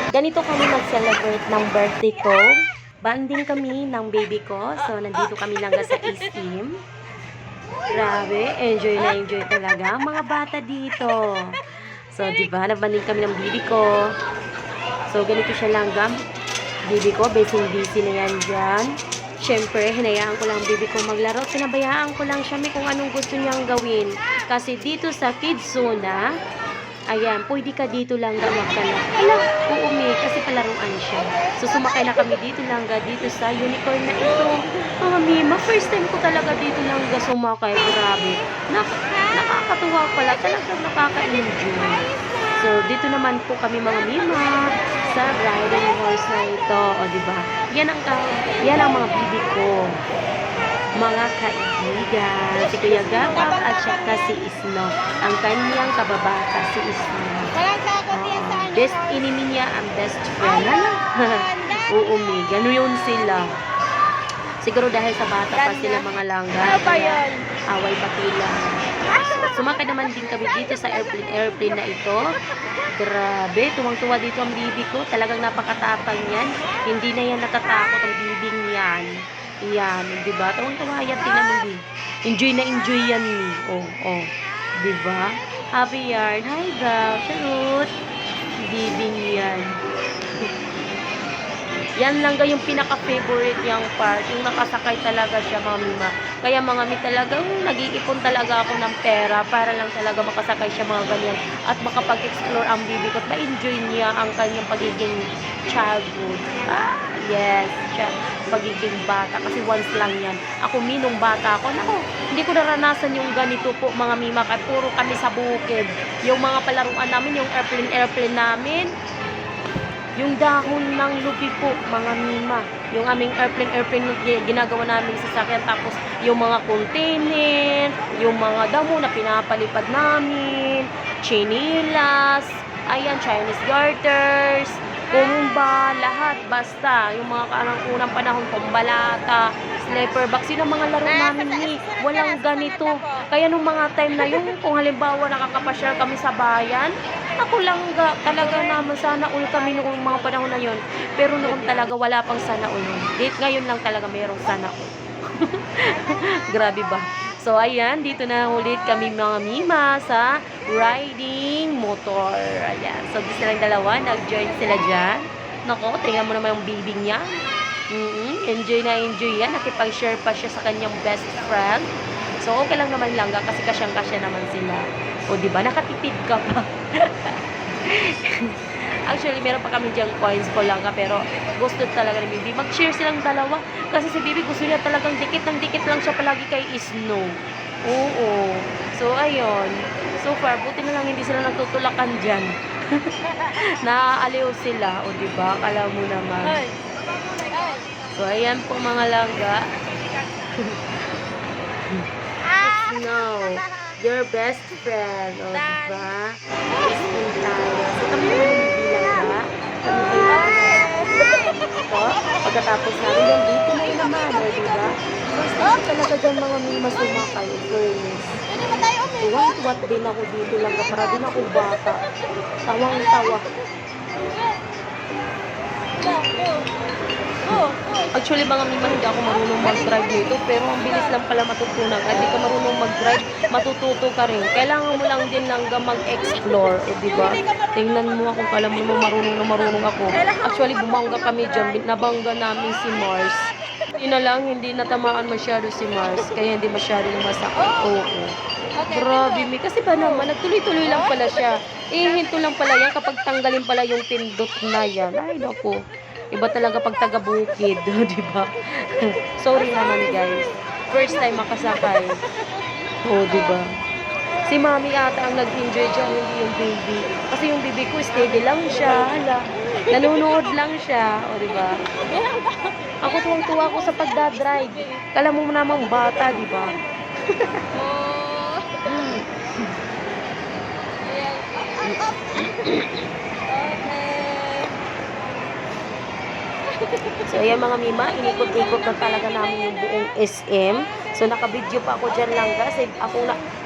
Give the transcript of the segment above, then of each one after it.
Ganito kami mag-celebrate ng birthday ko. Banding kami ng baby ko. So, nandito kami lang sa SM. Grabe, enjoy na enjoy talaga ang mga bata dito. So, di ba, nabanding kami ng baby ko. So, ganito siya langgam. Baby ko, busy na yan dyan. Siyempre, hinayaan ko lang baby ko maglaro. Pinabayaan ko lang siya kung anong gusto niyang gawin. Kasi dito sa Kids Zona, ayan, pwede ka dito lang gawag ka lang. Alam, uumi, kasi palaruan siya. So, sumakay na kami dito lang dito sa unicorn na ito. Mga Mima, first time ko talaga dito lang sumakay. Grabe. Nakakatuwa pala. Talagang nakaka-enjoy. So, dito naman po kami mga Mima sa riding horse na ito. O, diba? Yan ang mga bibi ko. Mga kaibigan, si Kuya Gabak at saka si Isno. Ang kanyang kababata, si Isno. Best enemy niya ang best friend. Oo, may gano'n yun sila. Siguro dahil sa bata pa sila mga langga. Away patila. Sumakay naman din kami dito sa airplane na ito. Grabe, tuwang-tuwa dito ang bibi ko. Talagang napakatapang yan. Hindi na yan natatakot ang bibing yan. Yan, di ba? Tawang-tawa yan, tingnan mo din. Enjoy na enjoy yan ni. Oh. Di ba? Happy yarn. Hi, girl. Charot. Bibing yan. Yan lang yung pinaka-favorite niyang part. Yung nakasakay talaga siya, mga Mima. Kaya mga mi talagang nag-iipon talaga ako ng pera para lang talaga makasakay siya mga ganyan. At makapag-explore ang bibi ko at ma-enjoy niya ang kanyang pagiging childhood. Yes, siya pagiging bata. Kasi once lang yan. Ako, minong bata ako. Naku, hindi ko naranasan yung ganito po, mga Mima. Kaya puro kami sa bukid. Yung mga palaruan namin, yung airplane namin, yung dahon ng lupi po, mga Mima. Yung aming airplane ginagawa namin sa sasakyan. Tapos yung mga container, yung mga damo na pinapalipad namin, chinilas, ayan, Chinese garters, kumba, lahat. Basta, yung mga unang panahon, kumbalata, sleeper box, yun ang mga laro namin ni. Walang ganito. Kaya nung mga time na yun, kung halimbawa nakakapasyal kami sa bayan, ako lang talaga naman sana all kami noong mga panahon na yun. Pero noon talaga wala pang sana all. Ngayon lang talaga mayroong sana all. Grabe ba? So ayan, dito na ulit kami mga Mima sa riding motor. Ayan. So gusto lang dalawa, nag-join sila dyan. Nako, tingnan mo naman yung bibing niya. Enjoy na enjoy yan. Nakipag-share pa siya sa kanyang best friend. So okay lang naman langga kasi kasyang-kasya naman sila. O diba, nakatipid ka pa. Actually, meron pa kami diyang coins ko lang pero gusto talaga ni Bibi. Mag-share silang dalawa. Kasi si Bibi gusto niya talagang dikit ng dikit lang siya palagi kay Isno. Oo. So, ayun. So far, buti na lang hindi sila nagtutulakan dyan. Naaaliw sila. O diba, kala mo naman. So, ayan po mga langga. Isno. Your best friend, o diba? Ising tayo. So, kami naman bibilang ba? Kami kayo ito. Pagkatapos namin yung dito na yun naman, o diba? First time talaga dyan mga Mima sumakay. Girls. Tuwang-tuwat din ako dito lang. Para din ako bata. Tawang-tawa. Actually, mga Mima, hindi ako marunong mag-drive nito, pero ang bilis lang pala matutunan. Hindi ka marunong mag-drive, matututo ka rin. Kailangan mo lang din lang mag-explore, diba? Tingnan mo ako, kala mo marunong ako. Actually, bumangga kami dyan, nabangga namin si Mars. Yun na lang, hindi natamaan masyado si Mars, kaya hindi masyado masakit. Oo. Grabe, mi. Kasi ba naman, nagtuloy-tuloy lang pala siya. Hinto lang pala yan kapag tanggalin pala yung pindot na yan. Ay, naku. Iba talaga pag taga-bukid, di ba? Sorry naman, guys. First time makasakay. Di ba? Si Mami ata ang nag-enjoy dyan, hindi yung baby. Kasi yung baby ko, steady lang siya. Hala. Nanonood lang siya. Di ba? Ako tuwang-tuwa ko sa pagdadrive. Kala mo namang bata, di ba? So, ayan mga mima, inikot-ikot na talaga namin yung buong SM. So, naka-video pa ako dyan lang kasi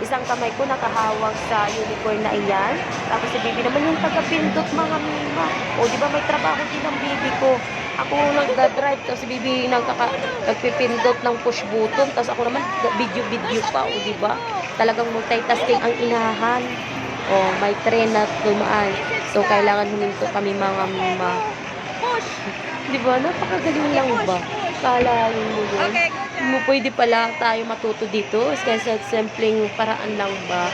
isang kamay ko nakahawak sa unicorn na iyan. Tapos si Bibi naman yung taga-pindot mga mima. O, di ba may trabaho din ang Bibi ko. Ako nagda-drive, tapos si Bibi nagpipindot ng push button. Tapos ako naman video-video pa, o di ba? Talagang multitasking ang inahan. O, may tren na dumaan. So, kailangan huminto kami mga mima. Di ba? Napakagaling lang ba? Kalahin mo yun. Pwede pala tayo matuto dito. Kasi simpleng paraan lang ba?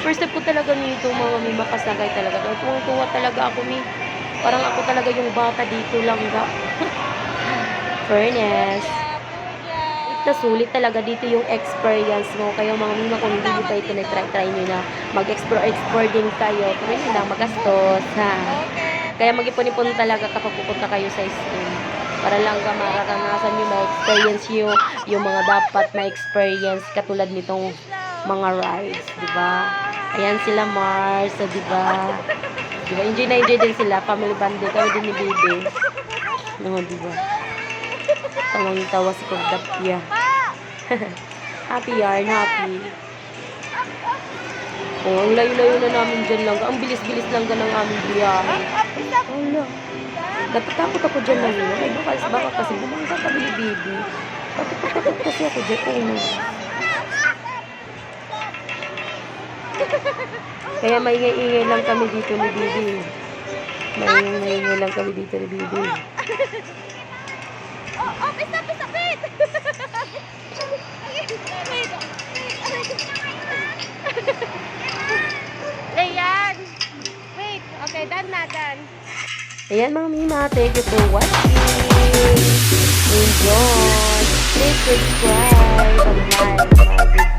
First step ko talaga nito mga mima kasagay talaga. Kaya tuwang-tuwa talaga ako ni. Parang ako talaga yung bata dito lang ga. Fairness. Ito sulit talaga dito yung experience mo. Kaya mga mima kung hindi pa ito na-try nyo na mag-explore din kayo. Kung hindi lang magastos. Ha? Kaya mag-ipon-ipon talaga kapag pupunta kayo sa SM. Para lang ka mararanasan nyo, ma-experience nyo yung mga dapat ma-experience katulad nitong mga rides, di ba? Ayan sila Mars, di ba? Di ba? Enjoy na enjoy din sila, family bonding, kami din ni Bibi. No, di ba? Tawang-tawa si Kordapia. Happy yarn, happy. Oh, ang layo-layo na namin dyan lang. Ang bilis-bilis lang ng aming biyahe. Wala. Natatakot ako dyan lang yun. Ay, baka kasi bumangga kami ni Bibi. Takot kasi ako dyan. Oh. Kaya maingay-ingay lang kami dito ni Bibi. Maingay lang kami dito ni Bibi. Oh, stop, wait! Ayan. Wait. Okay, done na, done. Ayan mga mima, thank you for watching. Enjoy. Please subscribe and like my video.